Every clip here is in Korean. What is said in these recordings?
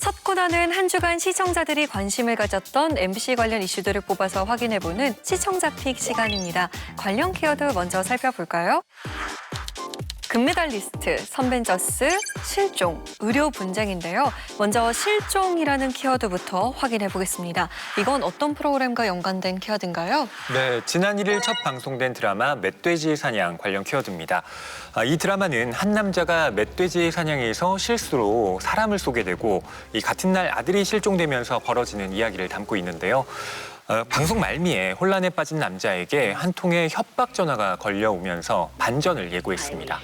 첫 코너는 한 주간 시청자들이 관심을 가졌던 MBC 관련 이슈들을 뽑아서 확인해보는 시청자 픽 시간입니다. 관련 키워드 먼저 살펴볼까요? 금메달리스트, 선벤저스, 실종, 의료 분쟁인데요. 먼저 실종이라는 키워드부터 확인해 보겠습니다. 이건 어떤 프로그램과 연관된 키워드인가요? 네, 지난 1일 첫 방송된 드라마 멧돼지 사냥 관련 키워드입니다. 이 드라마는 한 남자가 멧돼지 사냥에서 실수로 사람을 쏘게 되고 이 같은 날 아들이 실종되면서 벌어지는 이야기를 담고 있는데요. 방송 말미에 혼란에 빠진 남자에게 한 통의 협박 전화가 걸려오면서 반전을 예고했습니다.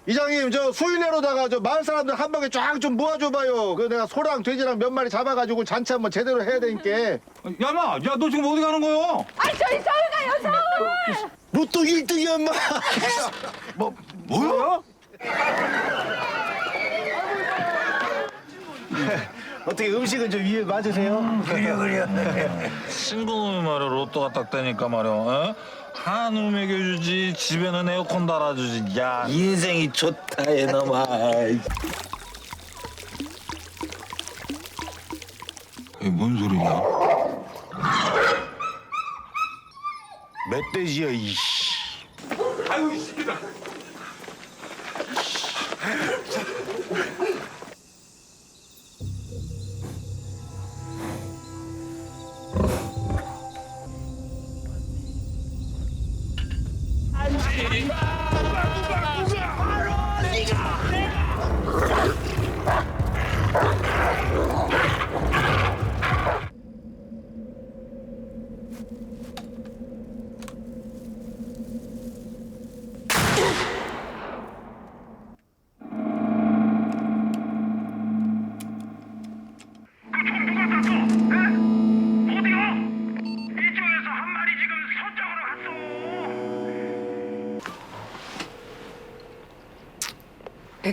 이장님, 저 수인회로다가 저 마을 사람들 한 방에 쫙 좀 모아줘봐요. 그 내가 소랑 돼지랑 몇 마리 잡아가지고 잔치 한번 제대로 해야 되니까. 야마, 야 너 지금 어디 가는 거야? 아니 저희 서울 가요 서울. 로또 1등이야, 인마. 뭐야? 어떻게 음식은 좀 위에 맞으세요? 친구놈이 말이야 로또가 딱 되니까 말이야 어? 한우 먹여주지 집에는 에어컨 달아주지 야 인생이 좋다 이놈아. 그게 뭔 소리냐? 멧돼지야, 이씨.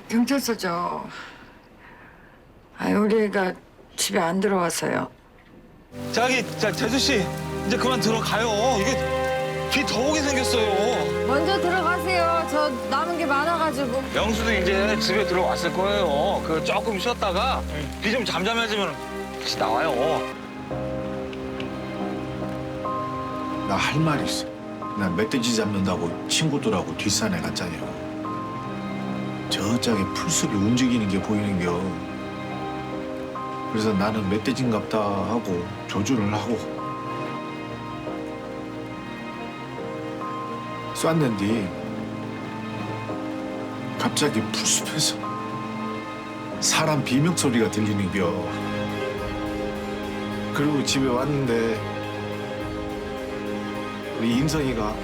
경찰서죠. 우리 애가 집에 안 들어와서요. 제주 씨 이제 그만 들어가요. 이게 비 더 오게 생겼어요. 먼저 들어가세요. 저 남은 게 많아가지고. 영수도 이제 집에 들어왔을 거예요. 그 조금 쉬었다가 비 좀 잠잠해지면 다시 나와요. 나 할 말 있어. 나 멧돼지 잡는다고 친구들하고 뒷산에 갔잖아요. 저짝에 풀숲이 움직이는 게 보이는겨. 그래서 나는 멧돼지인갑다 하고 조준을 하고 쐈는데 갑자기 풀숲에서 사람 비명 소리가 들리는겨. 그리고 집에 왔는데 우리 인성이가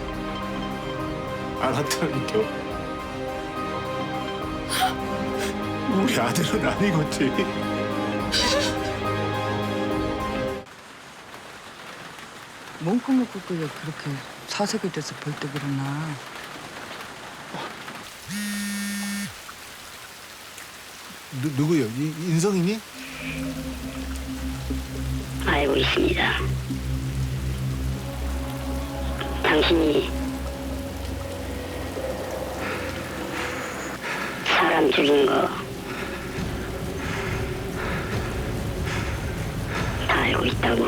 알았더니겨. 우리 아들은 아니겠지. 뭔 꿈을 꾸고 그렇게 사색이 돼서 벌떡 일어나. 누구요? 인성이니? 알고 있습니다. 당신이 사람 죽인 거 다 알고 있다고.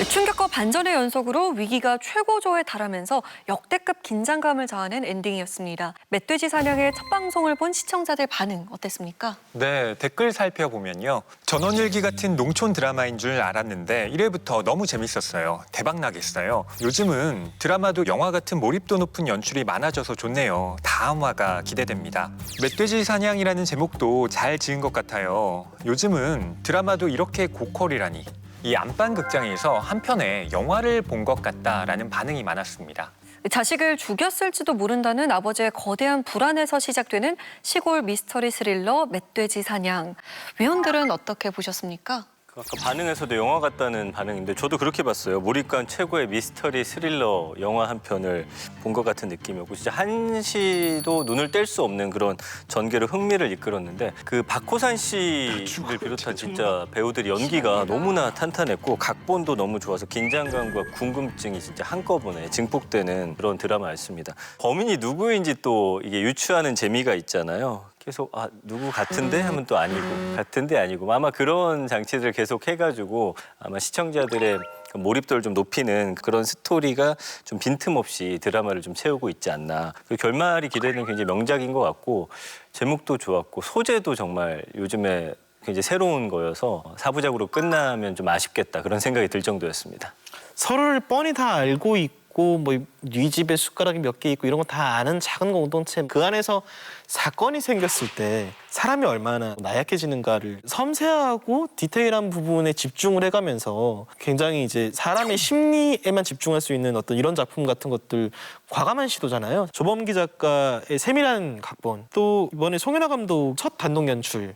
충격과 반전의 연속으로 위기가 최고조에 달하면서 역대급 긴장감을 자아낸 엔딩이었습니다. 멧돼지 사냥의 첫 방송을 본 시청자들 반응 어땠습니까? 네, 댓글 살펴보면요. 전원일기 같은 농촌 드라마인 줄 알았는데 1회부터 너무 재밌었어요. 대박 나겠어요. 요즘은 드라마도 영화 같은 몰입도 높은 연출이 많아져서 좋네요. 다음 화가 기대됩니다. 멧돼지 사냥이라는 제목도 잘 지은 것 같아요. 요즘은 드라마도 이렇게 고퀄이라니. 이 안방 극장에서 한편의 영화를 본 것 같다라는 반응이 많았습니다. 자식을 죽였을지도 모른다는 아버지의 거대한 불안에서 시작되는 시골 미스터리 스릴러 멧돼지 사냥. 위원들은 어떻게 보셨습니까? 아까 반응에서도 영화 같다는 반응인데 저도 그렇게 봤어요. 몰입감 최고의 미스터리 스릴러 영화 한 편을 본 것 같은 느낌이었고 진짜 한시도 눈을 뗄 수 없는 그런 전개로 흥미를 이끌었는데 그 박호산 씨를 비롯한 진짜 배우들이 연기가 너무나 탄탄했고 각본도 너무 좋아서 긴장감과 궁금증이 진짜 한꺼번에 증폭되는 그런 드라마였습니다. 범인이 누구인지 또 이게 유추하는 재미가 있잖아요. 계속 누구 같은데 하면 또 아니고 같은데 아니고 아마 그런 장치들을 계속 해가지고 아마 시청자들의 몰입도를 좀 높이는 그런 스토리가 좀 빈틈없이 드라마를 좀 채우고 있지 않나. 그 결말이 기대되는 굉장히 명작인 것 같고 제목도 좋았고 소재도 정말 요즘에 굉장히 새로운 거여서 4부작으로 끝나면 좀 아쉽겠다 그런 생각이 들 정도였습니다. 서로를 뻔히 다 알고 있고 뭐 네 집에 숟가락이 몇 개 있고 이런 거 다 아는 작은 공동체 그 안에서 사건이 생겼을 때 사람이 얼마나 나약해지는가를 섬세하고 디테일한 부분에 집중을 해가면서 굉장히 이제 사람의 심리에만 집중할 수 있는 어떤 이런 작품 같은 것들 과감한 시도잖아요. 조범기 작가의 세밀한 각본 또 이번에 송윤아 감독 첫 단독 연출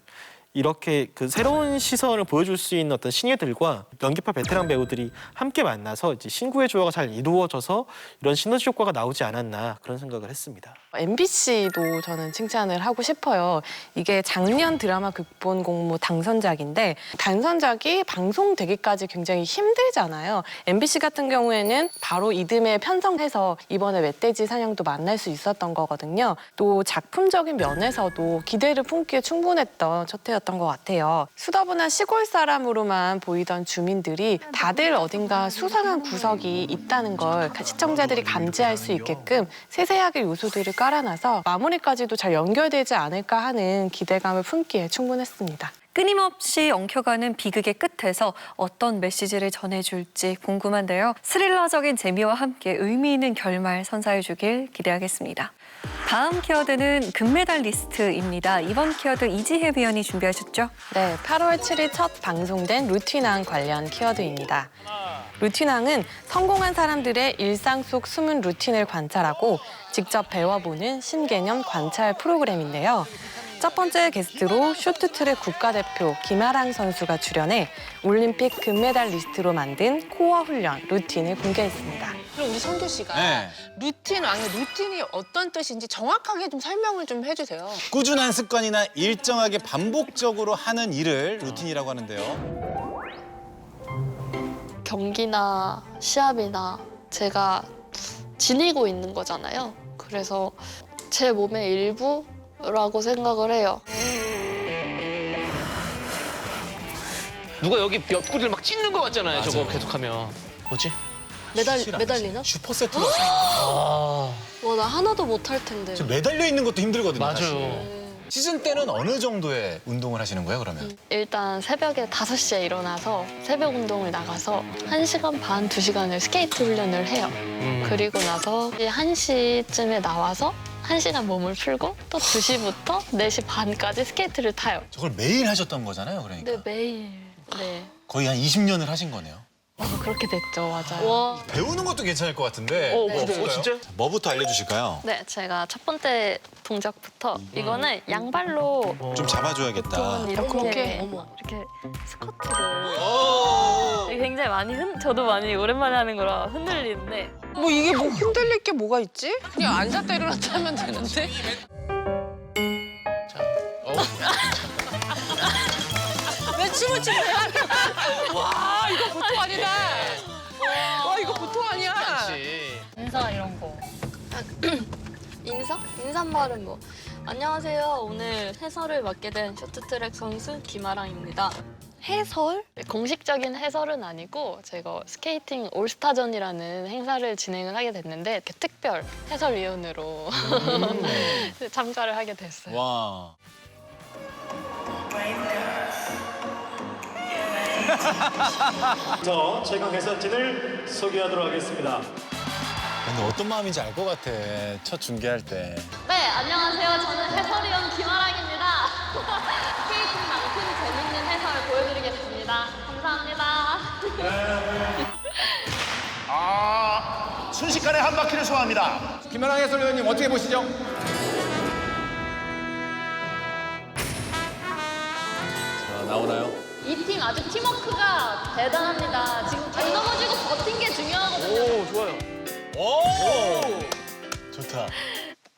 이렇게 그 새로운 시선을 보여줄 수 있는 어떤 신예들과 연기파 베테랑 배우들이 함께 만나서 이제 신구의 조화가 잘 이루어져서 이런 시너지 효과가 나오지 않았나 그런 생각을 했습니다. MBC도 저는 칭찬을 하고 싶어요. 이게 작년 드라마 극본 공모 당선작인데 당선작이 방송되기까지 굉장히 힘들잖아요. MBC 같은 경우에는 바로 이듬해 편성해서 이번에 멧돼지 사냥도 만날 수 있었던 거거든요. 또 작품적인 면에서도 기대를 품기에 충분했던 첫 해였던 것 같아요. 수더분한 시골 사람으로만 보이던 주민들이 다들 어딘가 수상한 구석이 있다는 걸 시청자들이 감지할 수 있게끔 세세하게 요소들을 깔아놔서 마무리까지도 잘 연결되지 않을까 하는 기대감을 품기에 충분했습니다. 끊임없이 엉켜가는 비극의 끝에서 어떤 메시지를 전해줄지 궁금한데요. 스릴러적인 재미와 함께 의미 있는 결말 선사해주길 기대하겠습니다. 다음 키워드는 금메달리스트입니다. 이번 키워드 이지혜 위원이 준비하셨죠? 네, 8월 7일 첫 방송된 루틴왕 관련 키워드입니다. 루틴왕은 성공한 사람들의 일상 속 숨은 루틴을 관찰하고 직접 배워보는 신개념 관찰 프로그램인데요. 첫 번째 게스트로 쇼트트랙 국가대표 김아랑 선수가 출연해 올림픽 금메달리스트로 만든 코어 훈련 루틴을 공개했습니다. 그럼 우리 성규 씨가 네. 루틴이 어떤 뜻인지 정확하게 좀 설명을 좀 해주세요. 꾸준한 습관이나 일정하게 반복적으로 하는 일을 루틴이라고 하는데요. 경기나 시합이나 제가 지니고 있는 거잖아요. 그래서 제 몸의 일부라고 생각을 해요. 누가 여기 옆구리를 막 찢는 거 같잖아요. 맞아요. 저거 계속하면. 뭐지? 매달리나? 슈퍼 세트로 와, 나 하나도 못 할 텐데. 매달려 있는 것도 힘들거든요. 맞아요. 사실. 시즌 때는 어느 정도의 운동을 하시는 거예요, 그러면? 일단 새벽에 5시에 일어나서 새벽 운동을 나가서 1시간 반, 2시간을 스케이트 훈련을 해요. 그리고 나서 1시쯤에 나와서 1시간 몸을 풀고 또 2시부터 4시 반까지 스케이트를 타요. 저걸 매일 하셨던 거잖아요, 그러니까. 네, 매일. 네. 거의 한 20년을 하신 거네요. 그렇게 됐죠, 맞아요. 와. 배우는 것도 괜찮을 것 같은데. 그래요? 진짜? 뭐부터 알려주실까요? 네, 제가 첫 번째 동작부터 이거는 양발로 좀 잡아줘야겠다. 이렇게 스쿼트를 이게 굉장히 많이 저도 많이 오랜만에 하는 거라 흔들리는데 뭐 이게 뭐 흔들릴 게 뭐가 있지? 그냥 앉았다 일어났다 하면 되는데? 왜 춤을 추세요? 와, 이거 보통 아니다. 와, 이거 보통 아니야. 인사 이런 거. 인사? 인사말은 뭐 안녕하세요. 오늘 해설을 맡게 된 쇼트트랙 선수 김아랑입니다. 해설? 공식적인 해설은 아니고 제가 스케이팅 올스타전이라는 행사를 진행을 하게 됐는데 이렇게 특별 해설위원으로 참가를 하게 됐어요. 와. 저 최강 해설진을 소개하도록 하겠습니다. 근데 어떤 마음인지 알 것 같아, 첫 중계할 때. 네, 안녕하세요. 저는 해설위원 김아랑입니다. 스케이팅만큼 재밌는 해설 보여드리겠습니다. 감사합니다. 순식간에 한 바퀴를 소화합니다. 김아랑 해설위원님 어떻게 보시죠? 자, 나오나요? 이 팀 아주 팀워크가 대단합니다. 지금 안 넘어지고 버틴 게 중요하거든요. 오, 좋아요. 오! 좋다.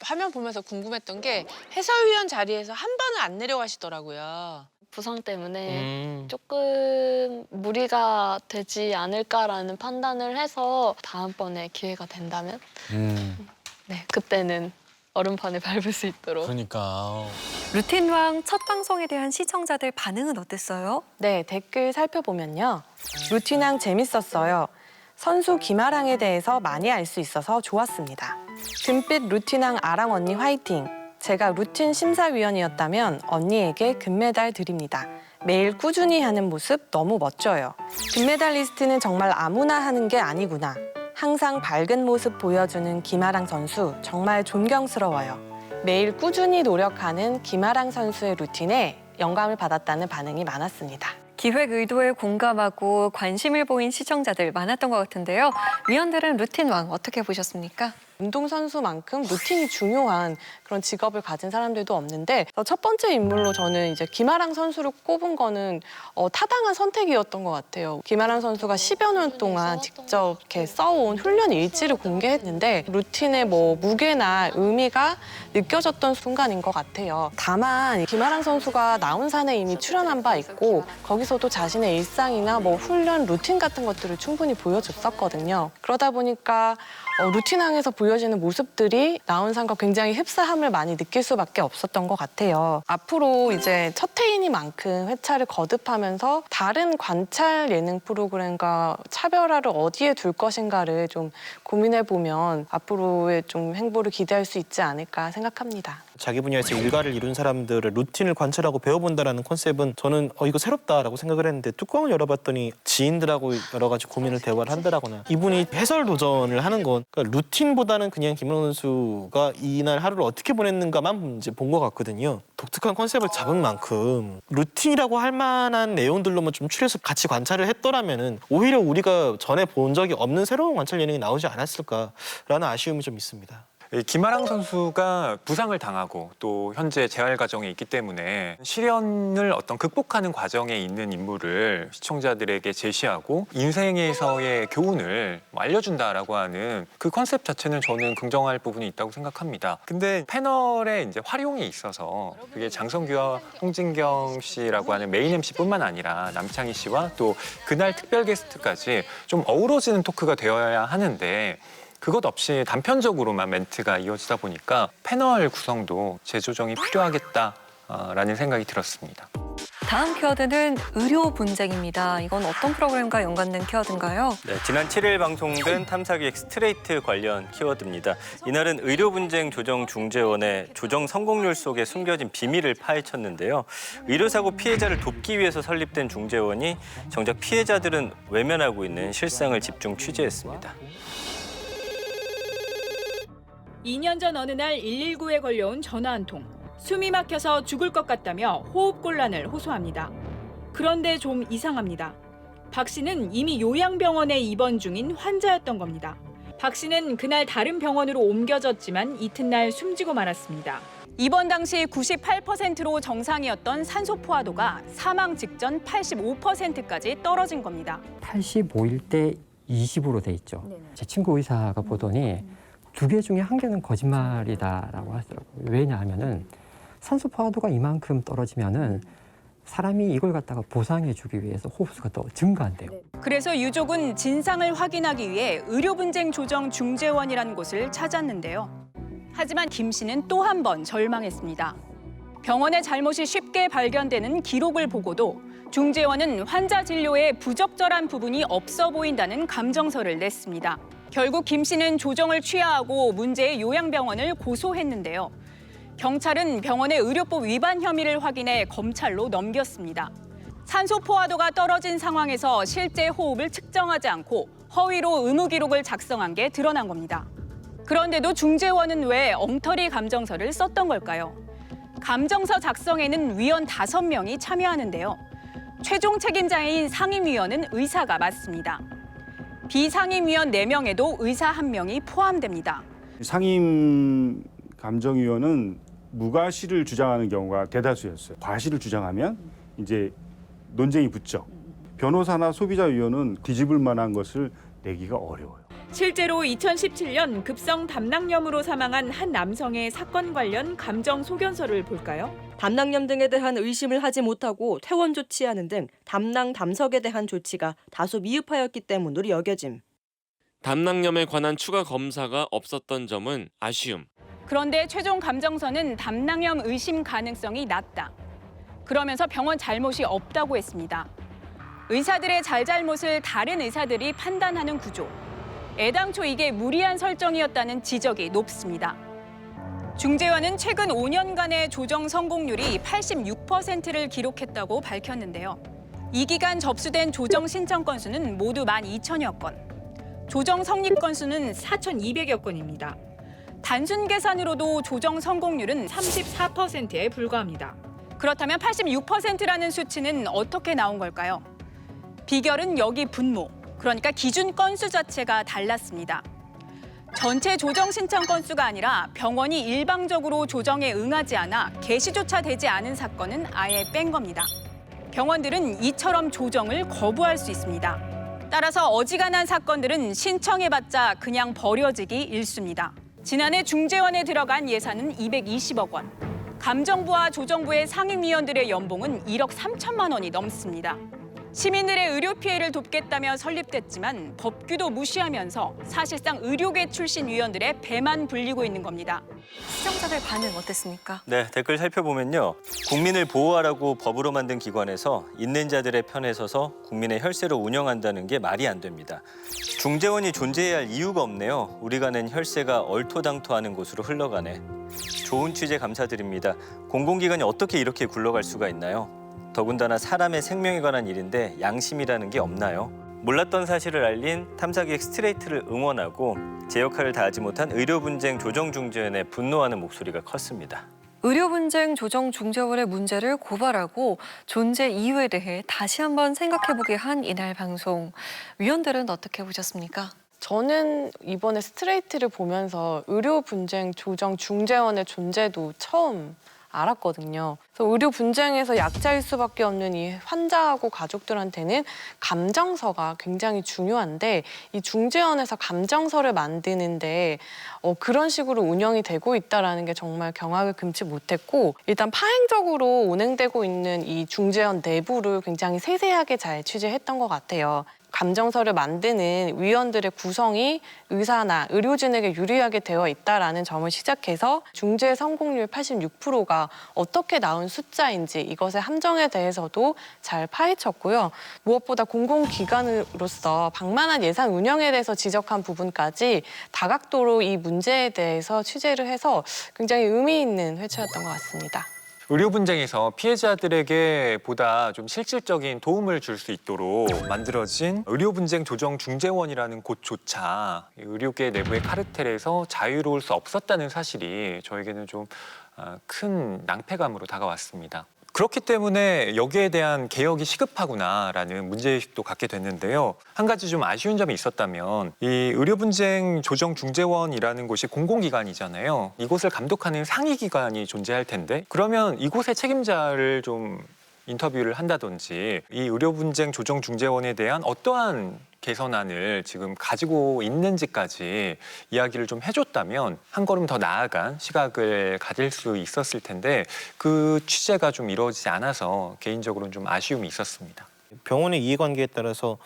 화면 보면서 궁금했던 게 해설위원 자리에서 한 번은 안 내려가시더라고요. 부상 때문에 조금 무리가 되지 않을까라는 판단을 해서 다음번에 기회가 된다면 네, 그때는 얼음판을 밟을 수 있도록. 그러니까. 루틴왕 첫 방송에 대한 시청자들 반응은 어땠어요? 네, 댓글 살펴보면요. 루틴왕 재밌었어요. 선수 김아랑에 대해서 많이 알 수 있어서 좋았습니다. 금빛 루틴왕 아랑 언니 화이팅! 제가 루틴 심사위원이었다면 언니에게 금메달 드립니다. 매일 꾸준히 하는 모습 너무 멋져요. 금메달리스트는 정말 아무나 하는 게 아니구나. 항상 밝은 모습 보여주는 김아랑 선수 정말 존경스러워요. 매일 꾸준히 노력하는 김아랑 선수의 루틴에 영감을 받았다는 반응이 많았습니다. 기획 의도에 공감하고 관심을 보인 시청자들 많았던 것 같은데요. 위원들은 루틴왕 어떻게 보셨습니까? 운동선수만큼 루틴이 중요한 그런 직업을 가진 사람들도 없는데 첫 번째 인물로 저는 이제 김아랑 선수를 꼽은 거는 타당한 선택이었던 것 같아요. 김아랑 선수가 10여 년 동안 직접 이렇게 써온 훈련 일지를 공개했는데 루틴의 뭐 무게나 의미가 느껴졌던 순간인 것 같아요. 다만 김아랑 선수가 나훈산에 이미 출연한 바 있고 거기서도 자신의 일상이나 뭐 훈련 루틴 같은 것들을 충분히 보여줬었거든요. 그러다 보니까 루틴왕에서 보여지는 모습들이 나훈산과 굉장히 흡사함을 많이 느낄 수밖에 없었던 것 같아요. 앞으로 이제 첫 해이니만큼 회차를 거듭하면서 다른 관찰 예능 프로그램과 차별화를 어디에 둘 것인가를 좀 고민해보면 앞으로의 좀 행보를 기대할 수 있지 않을까 생각합니다. 자기 분야에서 일가를 이룬 사람들의 루틴을 관찰하고 배워본다라는 컨셉은 저는 이거 새롭다라고 생각을 했는데 뚜껑을 열어봤더니 지인들하고 여러 가지 고민을 대화를 한다거나 이분이 해설 도전을 하는 건 그러니까 루틴보다는 그냥 김연호 선수가 이날 하루를 어떻게 보냈는가만 이제 본 것 같거든요. 독특한 컨셉을 잡은 만큼 루틴이라고 할 만한 내용들로만 좀 추려서 같이 관찰을 했더라면은 오히려 우리가 전에 본 적이 없는 새로운 관찰 예능이 나오지 않았을까라는 아쉬움이 좀 있습니다. 김아랑 선수가 부상을 당하고 또 현재 재활 과정에 있기 때문에 시련을 어떤 극복하는 과정에 있는 인물을 시청자들에게 제시하고 인생에서의 교훈을 알려준다라고 하는 그 컨셉 자체는 저는 긍정할 부분이 있다고 생각합니다. 근데 패널에 이제 활용이 있어서 그게 장성규와 홍진경 씨라고 하는 메인 MC뿐만 아니라 남창희 씨와 또 그날 특별 게스트까지 좀 어우러지는 토크가 되어야 하는데 그것 없이 단편적으로만 멘트가 이어지다 보니까 패널 구성도 재조정이 필요하겠다라는 생각이 들었습니다. 다음 키워드는 의료 분쟁입니다. 이건 어떤 프로그램과 연관된 키워드인가요? 네, 지난 7일 방송된 탐사기획 스트레이트 관련 키워드입니다. 이날은 의료분쟁조정중재원의 조정 성공률 속에 숨겨진 비밀을 파헤쳤는데요. 의료사고 피해자를 돕기 위해서 설립된 중재원이 정작 피해자들은 외면하고 있는 실상을 집중 취재했습니다. 2년 전 어느 날 119에 걸려온 전화 한 통. 숨이 막혀서 죽을 것 같다며 호흡곤란을 호소합니다. 그런데 좀 이상합니다. 박 씨는 이미 요양병원에 입원 중인 환자였던 겁니다. 박 씨는 그날 다른 병원으로 옮겨졌지만 이튿날 숨지고 말았습니다. 입원 당시 98%로 정상이었던 산소 포화도가 사망 직전 85%까지 떨어진 겁니다. 85일 때 20으로 돼 있죠. 제 친구 의사가 보더니 2개 중에 1개는 거짓말이다라고 하더라고요. 왜냐하면은 산소 포화도가 이만큼 떨어지면은 사람이 이걸 갖다가 보상해주기 위해서 호흡수가 더 증가한대요. 그래서 유족은 진상을 확인하기 위해 의료분쟁조정중재원이라는 곳을 찾았는데요. 하지만 김 씨는 또 한 번 절망했습니다. 병원의 잘못이 쉽게 발견되는 기록을 보고도 중재원은 환자 진료에 부적절한 부분이 없어 보인다는 감정서를 냈습니다. 결국 김 씨는 조정을 취하하고 문제의 요양병원을 고소했는데요. 경찰은 병원의 의료법 위반 혐의를 확인해 검찰로 넘겼습니다. 산소 포화도가 떨어진 상황에서 실제 호흡을 측정하지 않고 허위로 의무 기록을 작성한 게 드러난 겁니다. 그런데도 중재원은 왜 엉터리 감정서를 썼던 걸까요? 감정서 작성에는 위원 5명이 참여하는데요. 최종 책임자인 상임위원은 의사가 맡습니다. 비상임위원 4명에도 의사 1명이 포함됩니다. 상임 감정위원은 무과실을 주장하는 경우가 대다수였어요. 과실을 주장하면 이제 논쟁이 붙죠. 변호사나 소비자위원은 뒤집을 만한 것을 내기가 어려워요. 실제로 2017년 급성 담낭염으로 사망한 한 남성의 사건 관련 감정 소견서를 볼까요? 담낭염 등에 대한 의심을 하지 못하고 퇴원 조치하는 등 담낭 담석에 대한 조치가 다소 미흡하였기 때문으로 여겨짐. 담낭염에 관한 추가 검사가 없었던 점은 아쉬움. 그런데 최종 감정서는 담낭염 의심 가능성이 낮다. 그러면서 병원 잘못이 없다고 했습니다. 의사들의 잘잘못을 다른 의사들이 판단하는 구조. 애당초 이게 무리한 설정이었다는 지적이 높습니다. 중재원은 최근 5년간의 조정 성공률이 86%를 기록했다고 밝혔는데요. 이 기간 접수된 조정 신청 건수는 모두 12,000여 건. 조정 성립 건수는 4,200여 건입니다. 단순 계산으로도 조정 성공률은 34%에 불과합니다. 그렇다면 86%라는 수치는 어떻게 나온 걸까요? 비결은 여기 분모, 그러니까 기준 건수 자체가 달랐습니다. 전체 조정 신청 건수가 아니라 병원이 일방적으로 조정에 응하지 않아 개시조차 되지 않은 사건은 아예 뺀 겁니다. 병원들은 이처럼 조정을 거부할 수 있습니다. 따라서 어지간한 사건들은 신청해봤자 그냥 버려지기 일쑤입니다. 지난해 중재원에 들어간 예산은 220억 원. 감정부와 조정부의 상임위원들의 연봉은 1억 3천만 원이 넘습니다. 시민들의 의료 피해를 돕겠다며 설립됐지만 법규도 무시하면서 사실상 의료계 출신 위원들의 배만 불리고 있는 겁니다. 시청자들 반응 어땠습니까? 네, 댓글 살펴보면요. 국민을 보호하라고 법으로 만든 기관에서 있는 자들의 편에 서서 국민의 혈세로 운영한다는 게 말이 안 됩니다. 중재원이 존재해야 할 이유가 없네요. 우리가 낸 혈세가 얼토당토하는 곳으로 흘러가네. 좋은 취재 감사드립니다. 공공기관이 어떻게 이렇게 굴러갈 수가 있나요? 더군다나 사람의 생명에 관한 일인데 양심이라는 게 없나요? 몰랐던 사실을 알린 탐사기획 스트레이트를 응원하고 제 역할을 다하지 못한 의료분쟁 조정중재원에 분노하는 목소리가 컸습니다. 의료분쟁 조정중재원의 문제를 고발하고 존재 이유에 대해 다시 한번 생각해보게 한 이날 방송. 위원들은 어떻게 보셨습니까? 저는 이번에 스트레이트를 보면서 의료분쟁 조정중재원의 존재도 처음 알았거든요. 그래서 의료 분쟁에서 약자일 수밖에 없는 이 환자하고 가족들한테는 감정서가 굉장히 중요한데 이 중재원에서 감정서를 만드는데 그런 식으로 운영이 되고 있다는 게 정말 경악을 금치 못했고 일단 파행적으로 운행되고 있는 이 중재원 내부를 굉장히 세세하게 잘 취재했던 것 같아요. 감정서를 만드는 위원들의 구성이 의사나 의료진에게 유리하게 되어 있다는 점을 시작해서 중재 성공률 86%가 어떻게 나온 숫자인지 이것의 함정에 대해서도 잘 파헤쳤고요. 무엇보다 공공기관으로서 방만한 예산 운영에 대해서 지적한 부분까지 다각도로 이 문제에 대해서 취재를 해서 굉장히 의미 있는 회차였던 것 같습니다. 의료 분쟁에서 피해자들에게 보다 좀 실질적인 도움을 줄 수 있도록 만들어진 의료 분쟁 조정 중재원이라는 곳조차 의료계 내부의 카르텔에서 자유로울 수 없었다는 사실이 저에게는 좀 큰 낭패감으로 다가왔습니다. 그렇기 때문에 여기에 대한 개혁이 시급하구나라는 문제의식도 갖게 됐는데요. 한 가지 좀 아쉬운 점이 있었다면 이 의료분쟁 조정중재원이라는 곳이 공공기관이잖아요. 이곳을 감독하는 상위기관이 존재할 텐데 그러면 이곳의 책임자를 좀 인터뷰를 한다든지 이 의료분쟁 조정중재원에 대한 어떠한 개선안을 지금 가지고 있는지까지 이야기를 좀 해줬다면 한 걸음 더 나아간 시각을 가질 수 있었을 텐데 그 취재가 좀 이루어지지 않아서 개인적으로는 좀 아쉬움이 있었습니다. 병원의 이해관계에 따라서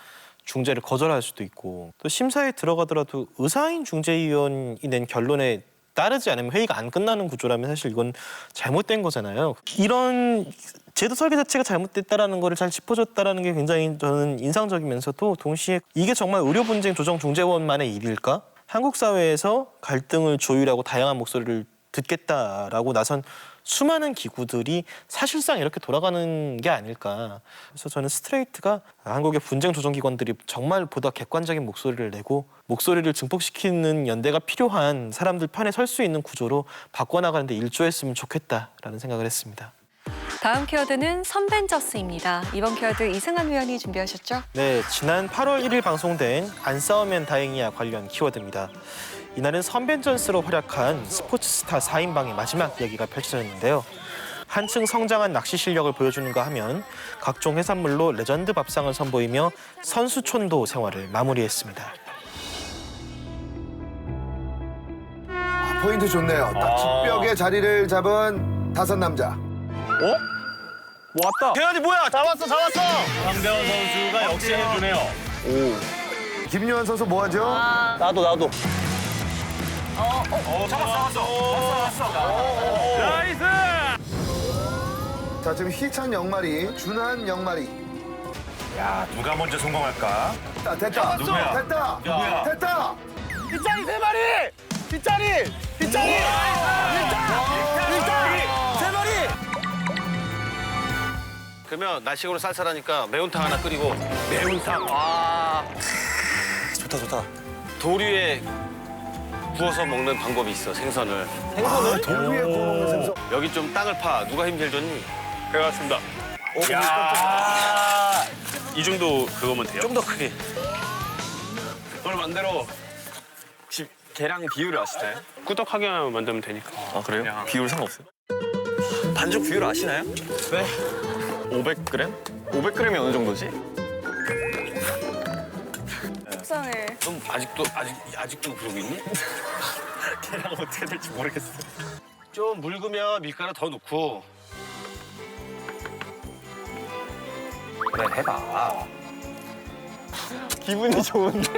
중재를 거절할 수도 있고 또 심사에 들어가더라도 의사인 중재위원이 낸 결론에 따르지 않으면 회의가 안 끝나는 구조라면 사실 이건 잘못된 거잖아요. 이런 제도 설계 자체가 잘못됐다라는 거를 잘 짚어줬다라는 게 굉장히 저는 인상적이면서도 동시에 이게 정말 의료분쟁 조정중재원만의 일일까? 한국 사회에서 갈등을 조율하고 다양한 목소리를 듣겠다라고 나선 수많은 기구들이 사실상 이렇게 돌아가는 게 아닐까. 그래서 저는 스트레이트가 한국의 분쟁 조정기관들이 정말 보다 객관적인 목소리를 내고 목소리를 증폭시키는 연대가 필요한 사람들 편에 설 수 있는 구조로 바꿔나가는데 일조했으면 좋겠다라는 생각을 했습니다. 다음 키워드는 선벤져스입니다. 이번 키워드 이승환 위원이 준비하셨죠? 네, 지난 8월 1일 방송된 안 싸우면 다행이야 관련 키워드입니다. 이날은 선벤져스로 활약한 스포츠 스타 4인방의 마지막 이야기가 펼쳐졌는데요. 한층 성장한 낚시 실력을 보여주는가 하면 각종 해산물로 레전드 밥상을 선보이며 선수촌도 생활을 마무리했습니다. 포인트 좋네요. 딱 뒷벽에 자리를 잡은 5남자. 왔다. 대현이 뭐야? 잡았어. 황병원 선수가 역전해주네요. 오. 김요한 선수 뭐 하죠? 나도. 잡았어. 나이스! 자, 지금 희찬 영마리, 준한 영마리. 야, 누가 먼저 성공할까? 됐다. 누구야? 됐다. 누구야? 됐다. 빗자리 3마리! 빗자리! 세 마리. 그러면 날씨로 쌀쌀하니까 매운탕 하나 끓이고. 매운탕. 좋다. 돌 위에 구워서 먹는 방법이 있어, 생선을. 돌 위에 구워 먹는 생선. 여기 좀 땅을 파. 누가 힘 제일 좋니? 배웠습니다. 야, 이 정도 그거면 돼요? 좀 더 크게. 오늘 만대로 혹시 계량 비율을 아시나요? 꾸덕하게 만들면 되니까. 아, 그래요? 비율 상관없어요? 반죽 비율 아시나요? 네. 500g? 500g이 어느 정도지? 속상해. 좀 아직도 그러고 있니? 계량 어떻게 될지 모르겠어. 좀 묽으면 밀가루 더 넣고. 그래, 해봐. 기분이 좋은데?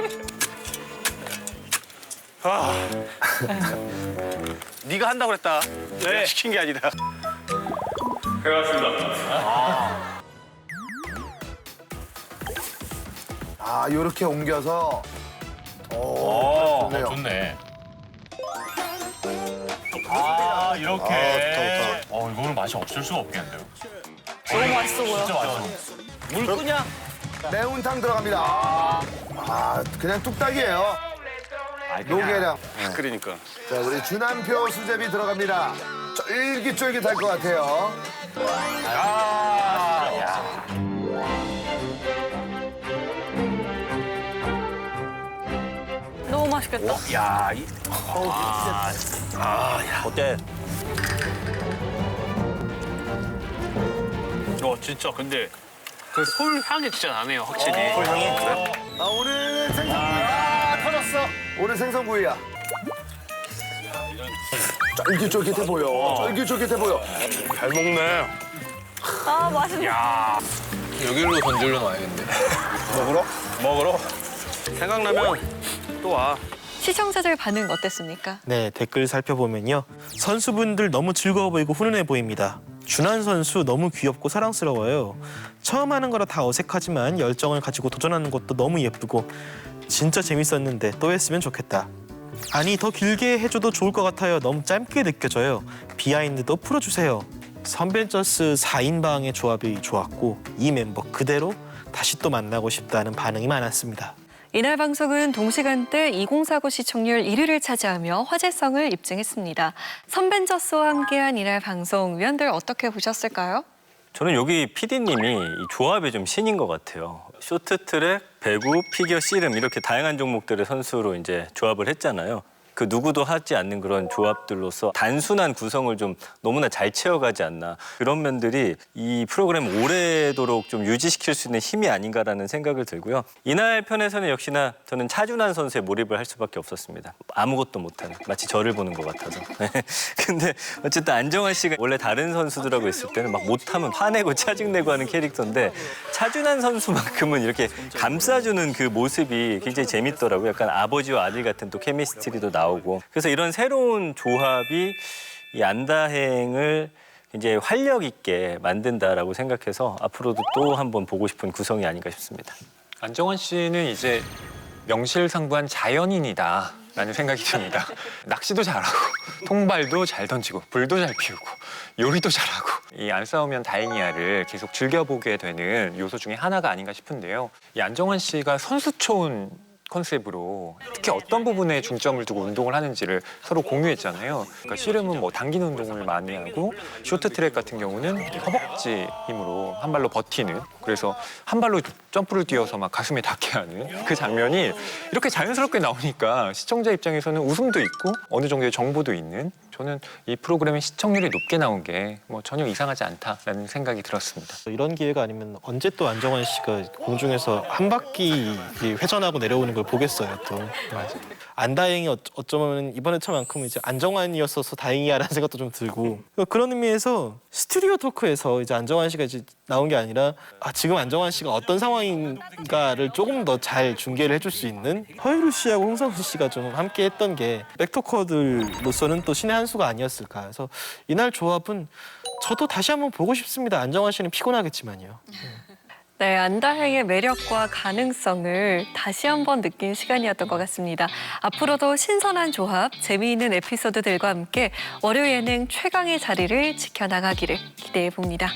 네가 한다고 그랬다. 내가 시킨 게 아니다. 배웠습니다. 요렇게 옮겨서. 오, 좋네요. 좋네. 이렇게. 좋다. 이거는 맛이 없을 수가 없겠는데요. 너무 맛있어 보여. 진짜 맛있어. 물 끄냐? 매운탕 들어갑니다. 그냥 뚝딱이에요. 노계량. 다 끓이니까. 자, 우리 준한표 수제비 들어갑니다. 쫄깃쫄깃할 것 같아요. 너무 맛있겠다. 어때? 진짜 근데 그 솔 향이 진짜 나네요, 확실히. 솔 향이? 그래? 오늘은 생선구이야. 터졌어. 오늘 생선구이야. 쫄깃쫄깃해 보여. 쫄깃쫄깃해 보여. 잘 먹네. 맛있네. 여기로 던질러 놔야겠네. 먹으러? 생각나면 또 와. 시청자들 반응 어땠습니까? 네, 댓글 살펴보면요. 선수분들 너무 즐거워 보이고 훈훈해 보입니다. 준한 선수 너무 귀엽고 사랑스러워요. 처음 하는 거라 다 어색하지만 열정을 가지고 도전하는 것도 너무 예쁘고 진짜 재밌었는데 또 했으면 좋겠다. 아니, 더 길게 해줘도 좋을 것 같아요. 너무 짧게 느껴져요. 비하인드도 풀어주세요. 선벤져스 4인방의 조합이 좋았고 이 멤버 그대로 다시 또 만나고 싶다는 반응이 많았습니다. 이날 방송은 동시간대 2049 시청률 1위를 차지하며 화제성을 입증했습니다. 선벤져스와 함께한 이날 방송, 위원들 어떻게 보셨을까요? 저는 여기 PD님이 이 조합이 좀 신인 것 같아요. 쇼트트랙, 배구, 피겨, 씨름 이렇게 다양한 종목들의 선수로 이제 조합을 했잖아요. 그 누구도 하지 않는 그런 조합들로서 단순한 구성을 좀 너무나 잘 채워가지 않나. 그런 면들이 이 프로그램 오래도록 좀 유지시킬 수 있는 힘이 아닌가라는 생각을 들고요. 이날 편에서는 역시나 저는 차준환 선수에 몰입을 할 수밖에 없었습니다. 아무것도 못하는, 마치 저를 보는 것 같아서. 근데 어쨌든 안정환 씨가 원래 다른 선수들하고 있을 때는 막 못하면 화내고 짜증내고 하는 캐릭터인데 차준환 선수만큼은 이렇게 감싸주는 그 모습이 굉장히 재밌더라고요. 약간 아버지와 아들 같은 또 케미스트리도 나오고. 그래서 이런 새로운 조합이 이 안다행을 굉장히 활력 있게 만든다라고 생각해서 앞으로도 또 한번 보고 싶은 구성이 아닌가 싶습니다. 안정환 씨는 이제 명실상부한 자연인이다라는 생각이 듭니다. 낚시도 잘하고 통발도 잘 던지고 불도 잘 피우고 요리도 잘하고 이 안 싸우면 다행이야를 계속 즐겨보게 되는 요소 중에 하나가 아닌가 싶은데요. 이 안정환 씨가 선수촌 컨셉으로 특히 어떤 부분에 중점을 두고 운동을 하는지를 서로 공유했잖아요. 그러니까 씨름은 뭐 당기는 운동을 많이 하고 쇼트트랙 같은 경우는 허벅지 힘으로 한 발로 버티는 그래서 한 발로 점프를 뛰어서 막 가슴에 닿게 하는 그 장면이 이렇게 자연스럽게 나오니까 시청자 입장에서는 웃음도 있고 어느 정도의 정보도 있는, 저는 이 프로그램의 시청률이 높게 나온 게 뭐 전혀 이상하지 않다라는 생각이 들었습니다. 이런 기회가 아니면 언제 또 안정환 씨가 공중에서 한 바퀴 회전하고 내려오는 걸 보겠어요 또. 맞아. 안 다행히 어쩌면 이번 회차만큼은 이제 안정환이었어서 다행이야라는 생각도 좀 들고, 그런 의미에서 스튜디오 토크에서 이제 안정환 씨가 이제 나온 게 아니라 지금 안정환 씨가 어떤 상황인가를 조금 더 잘 중계를 해줄 수 있는 허유루 씨하고 홍성훈 씨가 좀 함께 했던 게 백토커들로서는 또 신의 한 수가 아니었을까. 그래서 이날 조합은 저도 다시 한번 보고 싶습니다. 안정환 씨는 피곤하겠지만요. 네, 안다행의 매력과 가능성을 다시 한번 느낀 시간이었던 것 같습니다. 앞으로도 신선한 조합, 재미있는 에피소드들과 함께 월요 예능 최강의 자리를 지켜나가기를 기대해 봅니다.